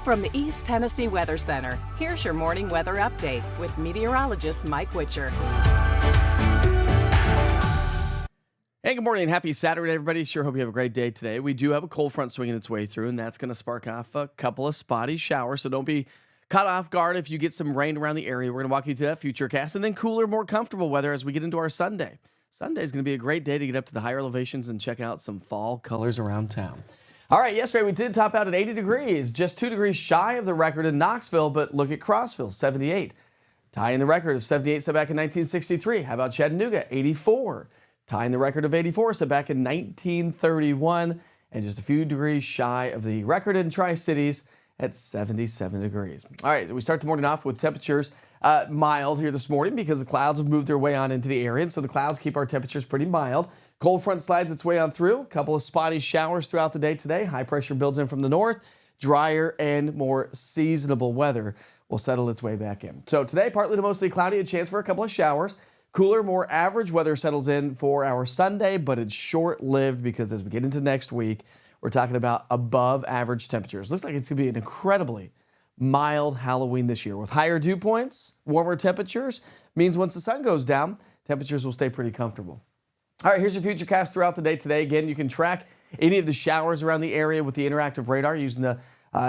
From the East Tennessee Weather Center, here's your morning weather update with meteorologist Mike Witcher. Hey, good morning and happy Saturday, everybody. Sure hope you have a great day today. We do have a cold front swinging its way through, and that's going to spark off a couple of spotty showers, so don't be caught off guard if you get some rain around the area. We're going to walk you through that futurecast, and then cooler, more comfortable weather as we get into our Sunday. Sunday is going to be a great day to get up to the higher elevations and check out some fall colors around town. All right, yesterday we did top out at 80 degrees, just 2 degrees shy of the record in Knoxville, but look at Crossville, 78. Tying the record of 78 set back in 1963. How about Chattanooga, 84. Tying the record of 84 set back in 1931, and just a few degrees shy of the record in Tri-Cities at 77 degrees. All right, we start the morning off with temperatures mild here this morning because the clouds have moved their way on into the area, and so the clouds keep our temperatures pretty mild. Cold front slides its way on through. A couple of spotty showers throughout the day today. High pressure builds in from the north. Drier and more seasonable weather will settle its way back in. So today, partly to mostly cloudy, a chance for a couple of showers. Cooler, more average weather settles in for our Sunday, but it's short-lived because as we get into next week, we're talking about above average temperatures. Looks like it's going to be an incredibly mild Halloween this year. With higher dew points, warmer temperatures, means once the sun goes down, temperatures will stay pretty comfortable. All right, here's your futurecast throughout the day today. Again, you can track any of the showers around the area with the interactive radar using the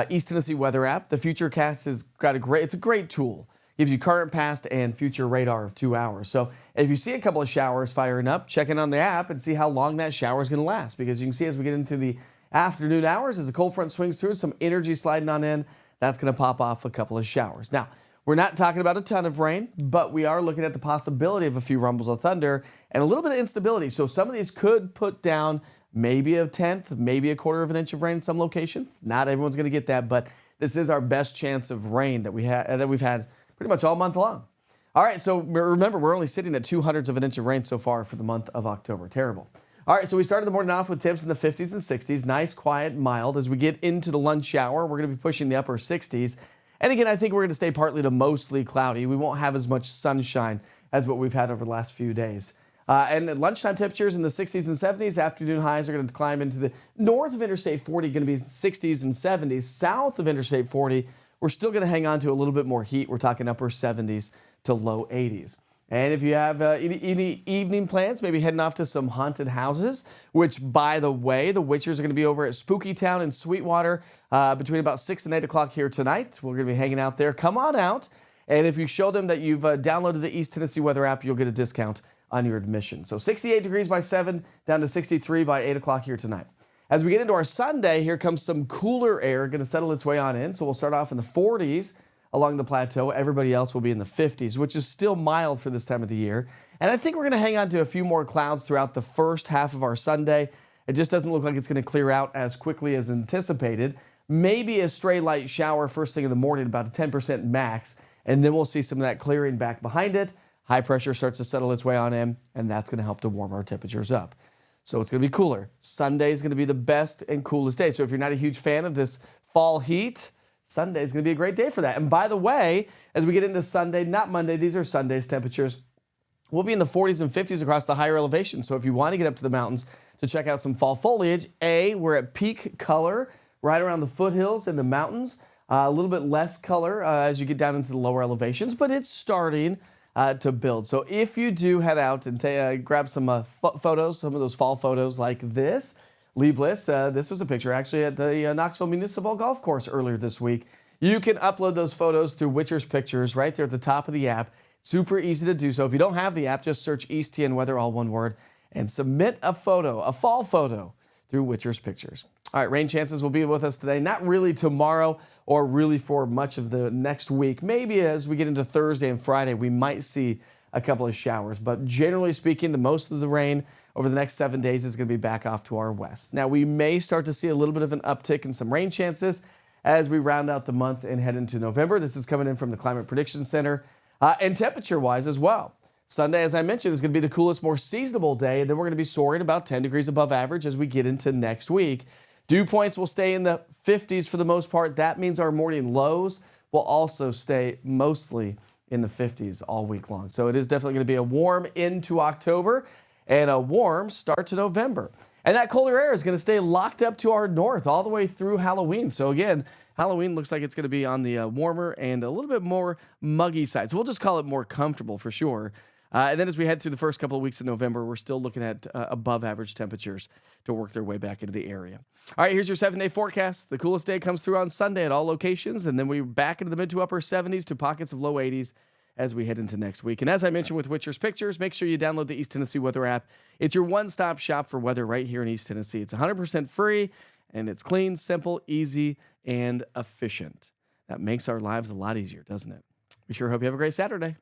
East Tennessee weather app. The futurecast has got it's a great tool. Gives you current, past, and future radar of 2 hours. So if you see a couple of showers firing up, check in on the app and see how long that shower is going to last. Because you can see as we get into the afternoon hours, as the cold front swings through, some energy sliding on in, that's going to pop off a couple of showers. Now, we're not talking about a ton of rain, but we are looking at the possibility of a few rumbles of thunder and a little bit of instability. So some of these could put down maybe a tenth, maybe a quarter of an inch of rain in some location. Not everyone's going to get that, but this is our best chance of rain that we've had pretty much all month long. All right, so remember, we're only sitting at 0.02 of an inch of rain so far for the month of October. Terrible. All right, so we started the morning off with temps in the 50s and 60s. Nice, quiet, mild. As we get into the lunch hour, we're going to be pushing the upper 60s. And again, I think we're going to stay partly to mostly cloudy. We won't have as much sunshine as what we've had over the last few days. And at lunchtime temperatures in the 60s and 70s. Afternoon highs are going to climb into the north of Interstate 40, going to be 60s and 70s. South of Interstate 40, we're still going to hang on to a little bit more heat. We're talking upper 70s to low 80s. And if you have any evening plans, maybe heading off to some haunted houses, which, by the way, the Witchers are going to be over at Spooky Town in Sweetwater between about 6 and 8 o'clock here tonight. We're going to be hanging out there. Come on out. And if you show them that you've downloaded the East Tennessee weather app, you'll get a discount on your admission. So 68 degrees by 7, down to 63 by 8 o'clock here tonight. As we get into our Sunday, here comes some cooler air going to settle its way on in. So we'll start off in the 40s along the plateau. Everybody else will be in the 50s, which is still mild for this time of the year. And I think we're going to hang on to a few more clouds throughout the first half of our Sunday. It just doesn't look like it's going to clear out as quickly as anticipated. Maybe a stray light shower first thing in the morning, about a 10% max. And then we'll see some of that clearing back behind it. High pressure starts to settle its way on in, and that's going to help to warm our temperatures up. So it's going to be cooler. Sunday is going to be the best and coolest day. So if you're not a huge fan of this fall heat, Sunday is going to be a great day for that. And by the way, as we get into Sunday, not Monday, these are Sunday's temperatures. We'll be in the 40s and 50s across the higher elevations. So if you want to get up to the mountains to check out some fall foliage, we're at peak color right around the foothills and the mountains. A little bit less color as you get down into the lower elevations, but it's starting to build. So if you do head out and grab some photos, some of those fall photos like this, Lee Bliss, this was a picture actually at the Knoxville Municipal Golf Course earlier this week. You can upload those photos through Witcher's Pictures right there at the top of the app. Super easy to do so. If you don't have the app, just search East TN Weather, all one word, and submit a photo, a fall photo, through Witcher's Pictures. All right, rain chances will be with us today. Not really tomorrow or really for much of the next week. Maybe as we get into Thursday and Friday, we might see a couple of showers. But generally speaking, the most of the rain over the next 7 days is going to be back off to our west. Now, we may start to see a little bit of an uptick in some rain chances as we round out the month and head into November. This is coming in from the Climate Prediction Center. And temperature-wise as well. Sunday, as I mentioned, is going to be the coolest, more seasonable day. And then we're going to be soaring about 10 degrees above average as we get into next week. Dew points will stay in the 50s for the most part. That means our morning lows will also stay mostly in the 50s all week long. So it is definitely going to be a warm into October and a warm start to November. And that colder air is going to stay locked up to our north all the way through Halloween. So again, Halloween looks like it's going to be on the warmer and a little bit more muggy side. So we'll just call it more comfortable for sure. And then as we head through the first couple of weeks of November, we're still looking at above average temperatures to work their way back into the area. All right, here's your 7-day forecast. The coolest day comes through on Sunday at all locations, and then we're back into the mid to upper 70s to pockets of low 80s as we head into next week. And as I mentioned with Witcher's Pictures, make sure you download the East Tennessee Weather app. It's your one-stop shop for weather right here in East Tennessee. It's 100% free, and it's clean, simple, easy, and efficient. That makes our lives a lot easier, doesn't it? We sure hope you have a great Saturday.